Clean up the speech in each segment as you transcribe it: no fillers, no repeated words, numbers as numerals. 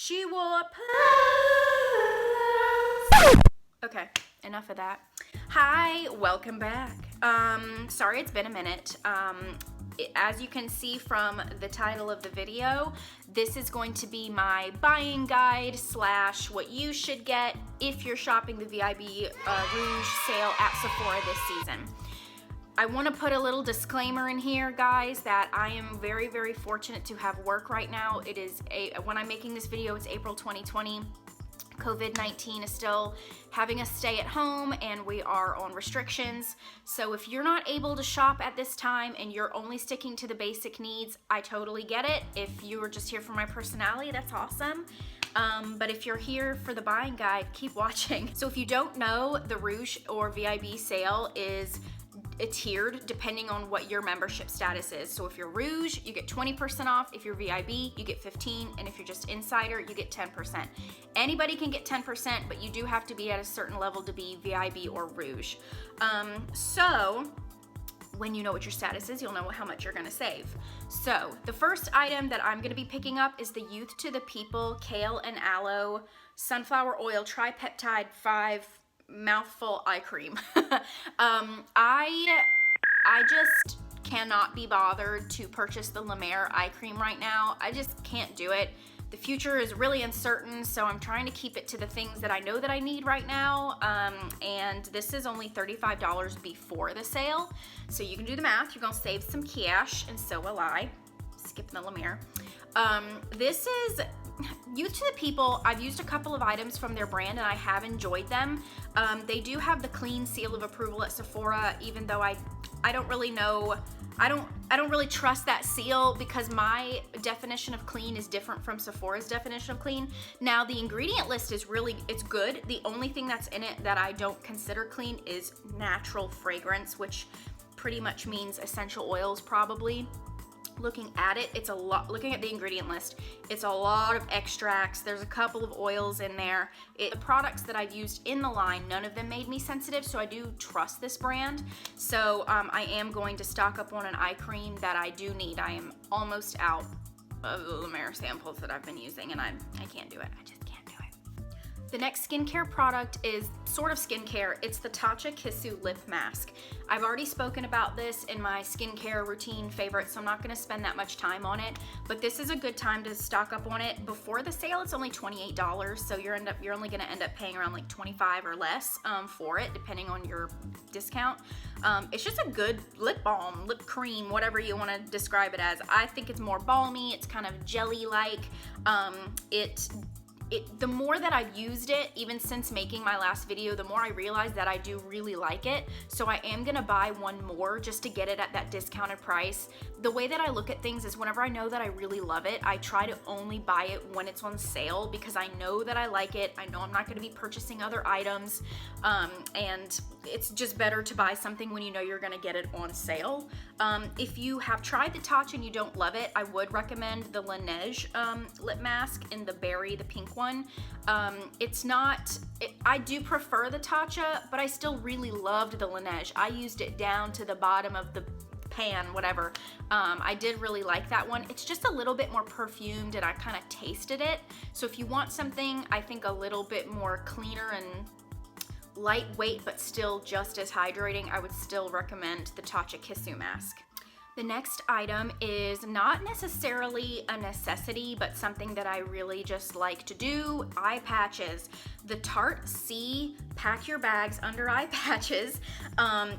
She wore Okay, enough of that. Hi, welcome back. Sorry it's been a minute. As you can see from the title of the video, this is going to be my buying guide / what you should get if you're shopping the VIB Rouge sale at Sephora this season. I want to put a little disclaimer in here, guys, that I am very, very fortunate to have work right now. It is when I'm making this video, it's April 2020. COVID-19 is still having us stay at home and we are on restrictions. So if you're not able to shop at this time and you're only sticking to the basic needs, I totally get it. If you are just here for my personality, that's awesome. But if you're here for the buying guide, keep watching. So if you don't know, the Rouge or VIB sale is tiered depending on what your membership status is. So if you're Rouge, you get 20% off. If you're VIB, you get 15%. And if you're just Insider, you get 10%. Anybody can get 10%, but you do have to be at a certain level to be VIB or Rouge. So when you know what your status is, you'll know how much you're gonna save. So the first item that I'm gonna be picking up is the Youth to the People Kale and Aloe Sunflower Oil Tripeptide 5 mouthful eye cream. I just cannot be bothered to purchase the Lemire eye cream right now. I just can't do it. The future is really uncertain, so I'm trying to keep it to the things that I know that I need right now. And this is only $35 before the sale. So you can do the math. You're gonna save some cash, and so will I. Skipping the Lemire. This is Youth to the People. I've used a couple of items from their brand and I have enjoyed them. They do have the clean seal of approval at Sephora, even though I don't really know, I don't really trust that seal because my definition of clean is different from Sephora's definition of clean. Now the ingredient list is it's good. The only thing that's in it that I don't consider clean is natural fragrance, which pretty much means essential oils probably. Looking at it, it's a lot. Looking at the ingredient list, it's a lot of extracts. There's a couple of oils in there. The products that I've used in the line, none of them made me sensitive, so I do trust this brand. So I am going to stock up on an eye cream that I do need. I am almost out of the Lemire samples that I've been using, and I can't do it. I just can't do it. The next skincare product is sort of skincare. It's the Tochka lip mask. I've already spoken about this in my skincare routine favorites, so I'm not gonna spend that much time on it, but this is a good time to stock up on it. Before the sale, it's only $28, so you're only gonna end up paying around like $25 or less for it, depending on your discount. It's just a good lip balm, lip cream, whatever you wanna describe it as. I think it's more balmy, it's kind of jelly-like. The more that I've used it, even since making my last video, the more I realize that I do really like it. So I am gonna buy one more just to get it at that discounted price. The way that I look at things is whenever I know that I really love it, I try to only buy it when it's on sale because I know that I like it. I know I'm not gonna be purchasing other items, and it's just better to buy something when you know you're gonna get it on sale. If you have tried the Tochka and you don't love it, I would recommend the Laneige lip mask in the berry, the pink one. I do prefer the Tochka, but I still really loved the Laneige. I used it down to the bottom of the pan, whatever. I did really like that one. It's just a little bit more perfumed and I kind of tasted it. So if you want something, I think a little bit more cleaner and lightweight, but still just as hydrating, I would still recommend the Tochka mask. The next item is not necessarily a necessity, but something that I really just like to do, eye patches. The Tarte C Pack Your Bags Under Eye Patches.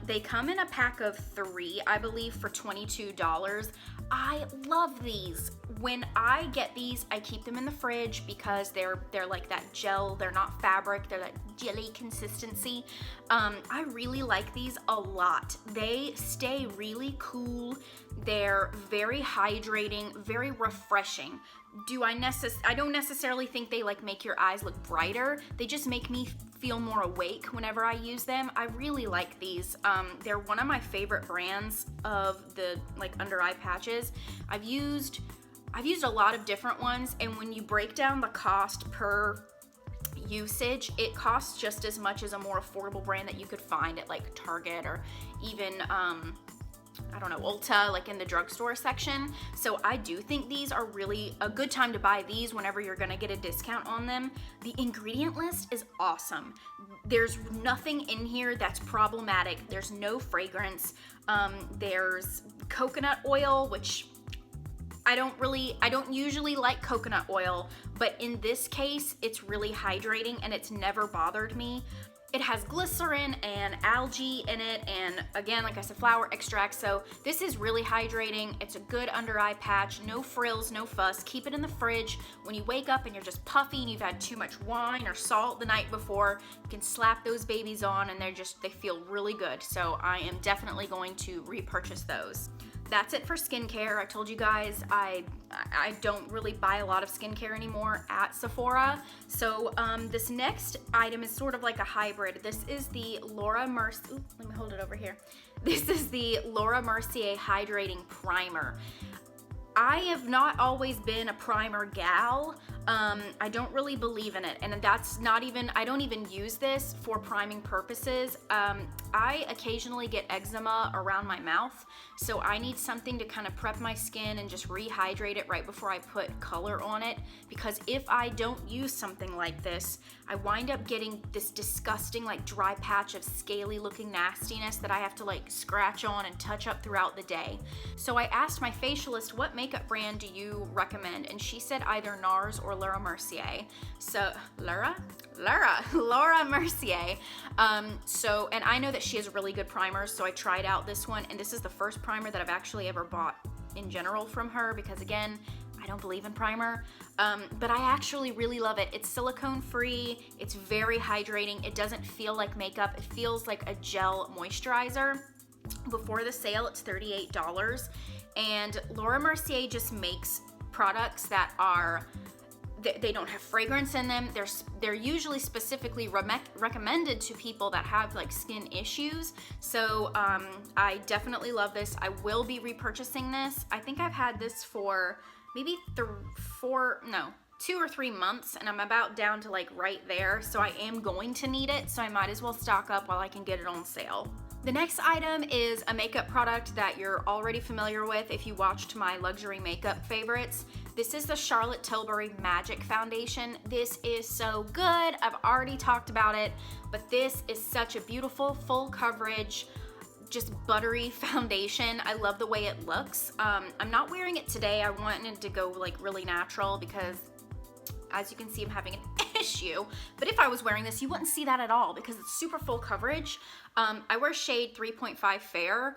They come in a pack of 3, I believe, for $22. I love these. When I get these, I keep them in the fridge because they're like that gel. They're not fabric. They're that jelly consistency. I really like these a lot. They stay really cool. They're very hydrating, very refreshing. I don't necessarily think they like make your eyes look brighter. They just make me feel more awake whenever I use them. I really like these. They're one of my favorite brands of the like under eye patches. I've used a lot of different ones, and when you break down the cost per usage, it costs just as much as a more affordable brand that you could find at like Target or even I don't know, Ulta, like in the drugstore section. So I do think these are really a good time to buy these whenever you're gonna get a discount on them. The ingredient list is awesome. There's nothing in here that's problematic. There's no fragrance. There's coconut oil, which I don't usually like coconut oil, but in this case, it's really hydrating and it's never bothered me. It has glycerin and algae in it, and again, like I said, flower extract, so this is really hydrating. It's a good under eye patch, no frills, no fuss. Keep it in the fridge. When you wake up and you're just puffy and you've had too much wine or salt the night before, you can slap those babies on and they feel really good. So I am definitely going to repurchase those. That's it for skincare. I told you guys I don't really buy a lot of skincare anymore at Sephora. So this next item is sort of like a hybrid. This is the Laura Mercier, let me hold it over here. This is the Laura Mercier Hydrating Primer. I have not always been a primer gal. I don't really believe in it, and that's not even, I don't even use this for priming purposes. I occasionally get eczema around my mouth, so I need something to kind of prep my skin and just rehydrate it right before I put color on it, because if I don't use something like this, I wind up getting this disgusting like dry patch of scaly looking nastiness that I have to like scratch on and touch up throughout the day. So I asked my facialist, what makeup brand do you recommend? And she said either NARS or Laura Mercier. So Laura Mercier. And I know that she has really good primers, so I tried out this one, and this is the first primer that I've actually ever bought in general from her, because again, I don't believe in primer, but I actually really love it. It's silicone free, it's very hydrating, it doesn't feel like makeup, it feels like a gel moisturizer. Before the sale, it's $38, and Laura Mercier just makes products that are, they don't have fragrance in them. They're usually specifically recommended to people that have like skin issues. So I definitely love this. I will be repurchasing this. I think I've had this for maybe 2 or 3 months, and I'm about down to like right there. So I am going to need it. So I might as well stock up while I can get it on sale. The next item is a makeup product that you're already familiar with if you watched my luxury makeup favorites. This is the Charlotte Tilbury Magic Foundation. This is so good. I've already talked about it, but this is such a beautiful, full coverage, just buttery foundation. I love the way it looks. I'm not wearing it today. I wanted to go like really natural because as you can see, I'm having an issue. But if I was wearing this, you wouldn't see that at all because it's super full coverage. I wear shade 3.5 Fair.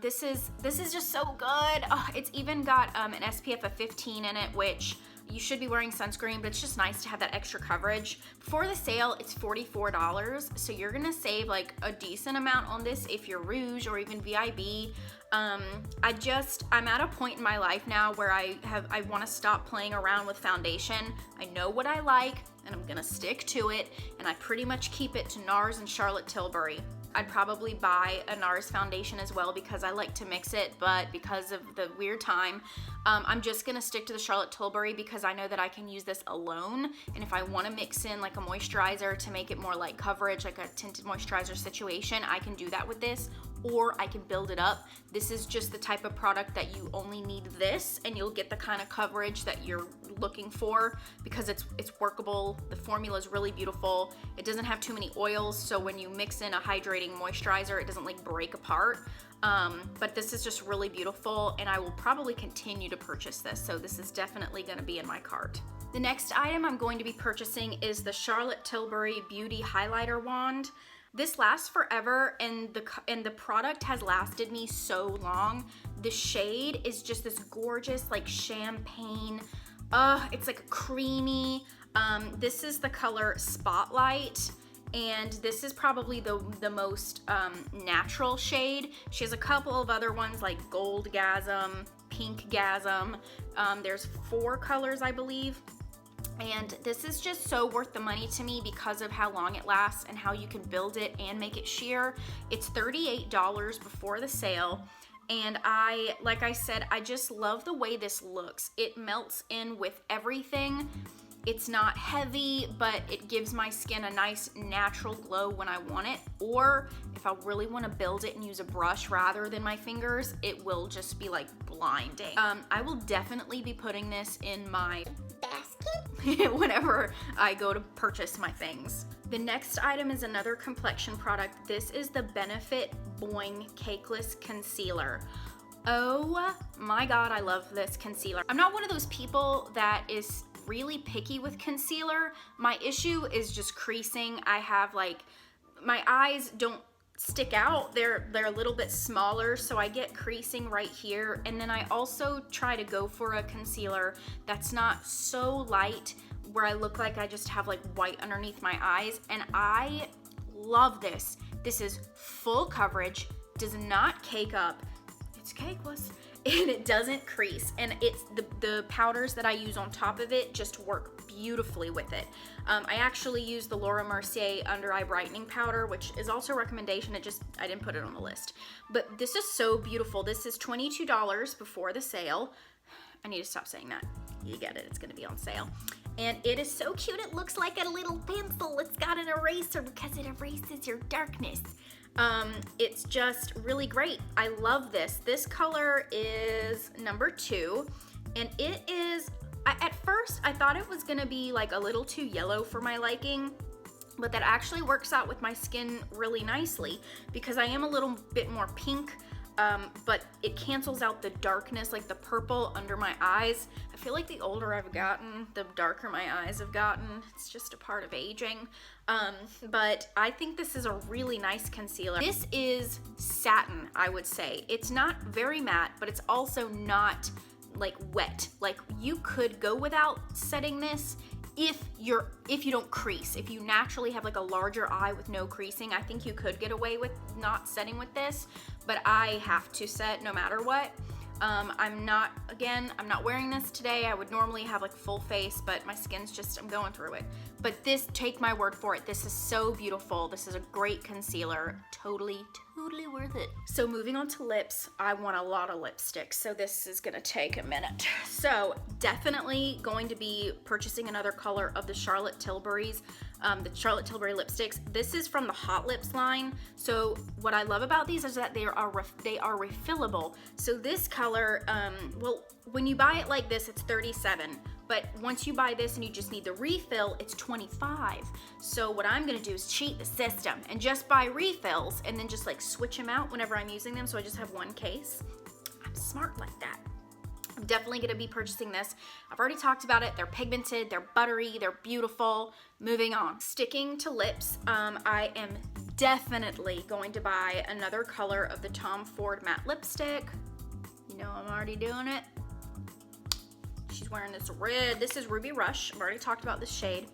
This is just so good. Oh, it's even got an SPF of 15 in it, which you should be wearing sunscreen, but it's just nice to have that extra coverage. Before the sale, it's $44, so you're gonna save like a decent amount on this if you're Rouge or even VIB. I'm at a point in my life now where I want to stop playing around with foundation. I know what I like, and I'm gonna stick to it, and I pretty much keep it to NARS and Charlotte Tilbury. I'd probably buy a NARS foundation as well because I like to mix it, but because of the weird time, I'm just gonna stick to the Charlotte Tilbury because I know that I can use this alone, and if I wanna mix in like a moisturizer to make it more like coverage, like a tinted moisturizer situation, I can do that with this, or I can build it up. This is just the type of product that you only need this, and you'll get the kind of coverage that you're looking for because it's workable. The formula is really beautiful. It doesn't have too many oils, so when you mix in a hydrating moisturizer, it doesn't like break apart. But this is just really beautiful, and I will probably continue to purchase this, so this is definitely gonna be in my cart. The next item I'm going to be purchasing is the Charlotte Tilbury Beauty Highlighter Wand. This lasts forever, and the product has lasted me so long. The shade is just this gorgeous like champagne, it's like creamy. This is the color Spotlight, and this is probably the most natural shade. She has a couple of other ones like Goldgasm, Pinkgasm. There's 4 colors, I believe. And this is just so worth the money to me because of how long it lasts and how you can build it and make it sheer. It's $38 before the sale. And like I said, I just love the way this looks. It melts in with everything. It's not heavy, but it gives my skin a nice natural glow when I want it. Or if I really want to build it and use a brush rather than my fingers, it will just be like blinding. I will definitely be putting this in my basket whenever I go to purchase my things. The next item is another complexion product. This is the Benefit Boing Cakeless Concealer. Oh my God, I love this concealer. I'm not one of those people that is really picky with concealer. My issue is just creasing. I have like, my eyes don't stick out. They're a little bit smaller, so I get creasing right here. And then I also try to go for a concealer that's not so light where I look like I just have like white underneath my eyes. And I love this. This is full coverage, does not cake up. It's cakeless and it doesn't crease, and it's the powders that I use on top of it just work beautifully with it. I actually use the Laura Mercier under eye brightening powder, which is also a recommendation. I didn't put it on the list, but this is so beautiful. This is $22 before the sale. I need to stop saying that. You get it, it's gonna be on sale. And it is so cute. It looks like a little pencil. It's got an eraser because it erases your darkness. It's just really great. I love this. This color is number 2, and it is, at first I thought it was gonna be like a little too yellow for my liking, but that actually works out with my skin really nicely because I am a little bit more pink, but it cancels out the darkness, like the purple under my eyes. I feel like the older I've gotten, the darker my eyes have gotten. It's just a part of aging. But I think this is a really nice concealer. This is satin, I would say. It's not very matte, but it's also not like wet. Like you could go without setting this if you don't crease. If you naturally have like a larger eye with no creasing, I think you could get away with not setting with this, but I have to set no matter what. I'm not wearing this today. I would normally have like full face, but my skin's just, I'm going through it. But this, take my word for it, this is so beautiful. This is a great concealer. Totally worth it. So moving on to lips, I want a lot of lipsticks, so this is gonna take a minute. So definitely going to be purchasing another color of the Charlotte Tilbury's, the Charlotte Tilbury lipsticks. This is from the Hot Lips line. So what I love about these is that they are refillable. So this color, well, when you buy it like this, it's $37. But once you buy this and you just need the refill, it's $25. So what I'm gonna do is cheat the system and just buy refills and then just like switch them out whenever I'm using them, so I just have one case. I'm smart like that. I'm definitely gonna be purchasing this. I've already talked about it. They're pigmented, they're buttery, they're beautiful. Moving on. Sticking to lips, I am definitely going to buy another color of the Tom Ford matte lipstick. You know I'm already doing it. She's wearing this red. This is Ruby Rush. I've already talked about this shade.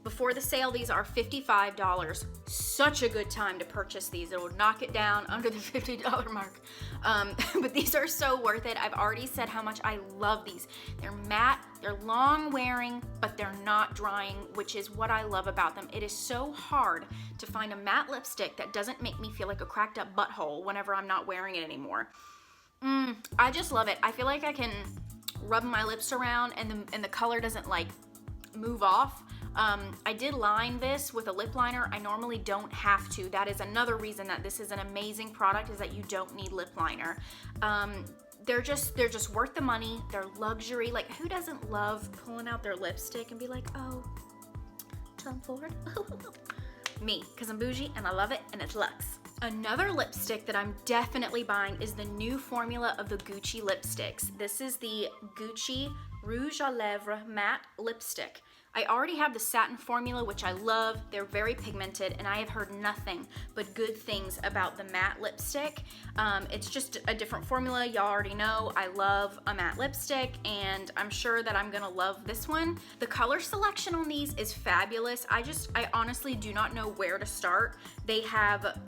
Before the sale, these are $55. Such a good time to purchase these. It will knock it down under the $50 mark. But these are so worth it. I've already said how much I love these. They're matte, they're long wearing, but they're not drying, which is what I love about them. It is so hard to find a matte lipstick that doesn't make me feel like a cracked up butthole whenever I'm not wearing it anymore. I just love it. I feel like I can rub my lips around and the color doesn't like move off. I did line this with a lip liner. I normally don't have to. That is another reason that this is an amazing product, is that you don't need lip liner. They're just worth the money. They're luxury. Like, who doesn't love pulling out their lipstick and be like, oh, Tom Ford? Me, because I'm bougie and I love it and it's luxe. Another lipstick that I'm definitely buying is the new formula of the Gucci lipsticks. This is the Gucci Rouge à Lèvres Matte Lipstick. I already have the satin formula, which I love. They're very pigmented, and I have heard nothing but good things about the matte lipstick. It's just a different formula. Y'all already know I love a matte lipstick, and I'm sure that I'm gonna love this one. The color selection on these is fabulous. I honestly do not know where to start. They have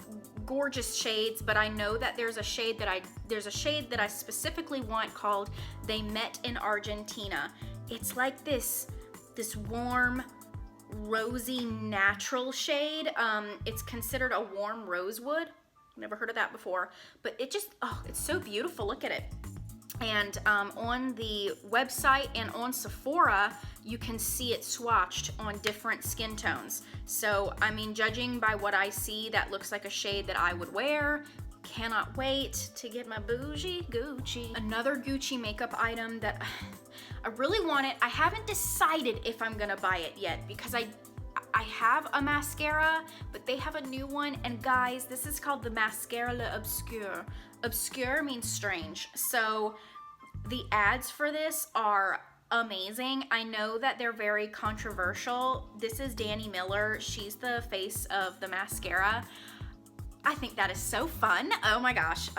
gorgeous shades, but I know that there's a shade that I specifically want called They Met in Argentina. It's like this warm, rosy, natural shade. It's considered a warm rosewood. Never heard of that before, but it just, oh, it's so beautiful. Look at it. And on the website and on Sephora, you can see it swatched on different skin tones. So, I mean, judging by what I see, that looks like a shade that I would wear. Cannot wait to get my bougie Gucci. Another Gucci makeup item that I really want it. I haven't decided if I'm gonna buy it yet because I have a mascara, but they have a new one. And guys, this is called the Mascara L'Obscur. Obscure means strange. So the ads for this are amazing. I know that they're very controversial. This is Danny Miller. She's the face of the mascara. I think that is so fun. Oh my gosh.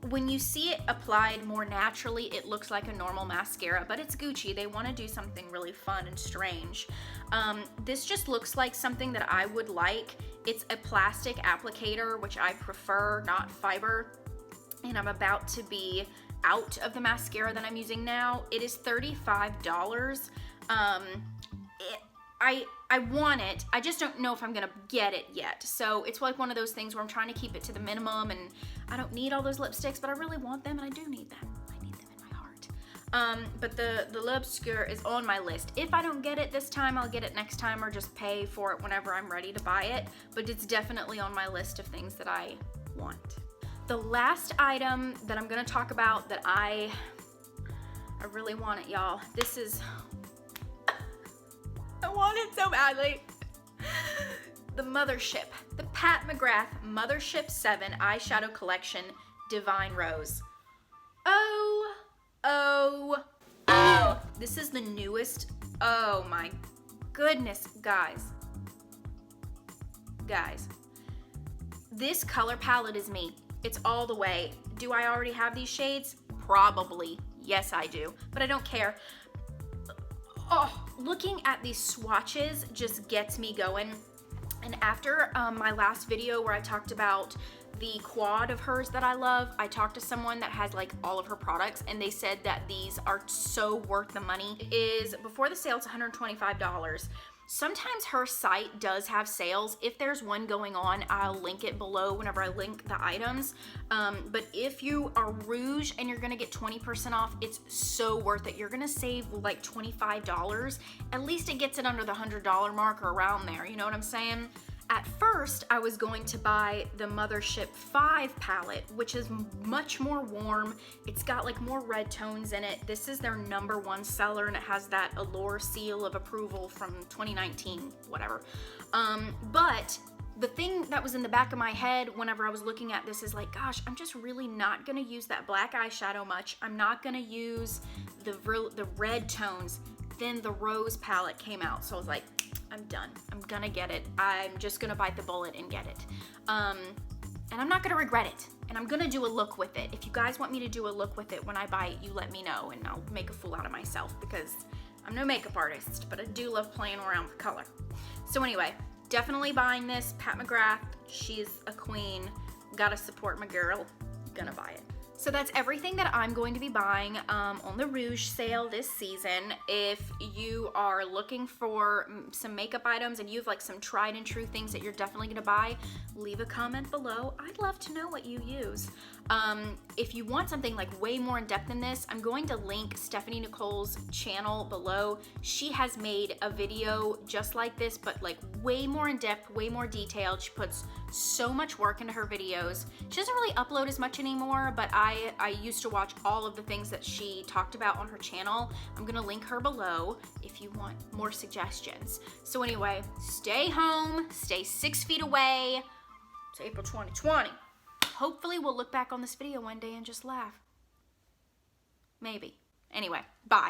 When you see it applied more naturally, it looks like a normal mascara, but it's Gucci. They want to do something really fun and strange. This just looks like something that I would like. It's a plastic applicator, which I prefer, not fiber. And I'm about to be out of the mascara that I'm using now. It is $35. I want it. I just don't know if I'm gonna get it yet. So it's like one of those things where I'm trying to keep it to the minimum, and I don't need all those lipsticks, but I really want them, and I do need them. I need them in my heart. But the L'Obscur is on my list. If I don't get it this time, I'll get it next time or just pay for it whenever I'm ready to buy it. But it's definitely on my list of things that I want. The last item that I'm gonna talk about that I really want it, y'all. This is, I want it so badly. The Mothership, the Pat McGrath Mothership 7 Eyeshadow Collection Divine Rose. Oh. This is the newest. Oh my goodness, guys. This color palette is me. It's all the way. Do I already have these shades? Probably. Yes, I do. But I don't care. Oh, looking at these swatches just gets me going. And after my last video where I talked about the quad of hers that I love, I talked to someone that has like all of her products, and they said that these are so worth the money. It is, before the sale, it's $125. Sometimes her site does have sales. If there's one going on, I'll link it below whenever I link the items. But if you are Rouge and you're gonna get 20% off, it's so worth it. You're gonna save like $25. At least it gets it under the $100 mark or around there, you know what I'm saying? At first, I was going to buy the Mothership 5 palette, which is much more warm. It's got like more red tones in it. This is their #1 seller, and it has that Allure seal of approval from 2019, whatever. But the thing that was in the back of my head whenever I was looking at this is like, gosh, I'm just really not gonna use that black eyeshadow much. I'm not gonna use the red tones. Then the rose palette came out, so I was like, I'm done. I'm gonna get it. I'm just gonna bite the bullet and get it. And I'm not gonna regret it. And I'm gonna do a look with it. If you guys want me to do a look with it when I buy it, you let me know, and I'll make a fool out of myself because I'm no makeup artist, but I do love playing around with color. So anyway, definitely buying this. Pat McGrath, she's a queen. Gotta support my girl. Gonna buy it. So that's everything that I'm going to be buying on the Rouge sale this season. If you are looking for some makeup items and you have like some tried and true things that you're definitely gonna buy, leave a comment below. I'd love to know what you use. If you want something like way more in depth than this, I'm going to link Stephanie Nicole's channel below. She has made a video just like this, but like way more in depth, way more detailed. She puts so much work into her videos. She doesn't really upload as much anymore, but I used to watch all of the things that she talked about on her channel. I'm gonna link her below if you want more suggestions. So anyway, stay home, stay 6 feet away. It's April 2020. Hopefully we'll look back on this video one day and just laugh. Maybe. Anyway, bye.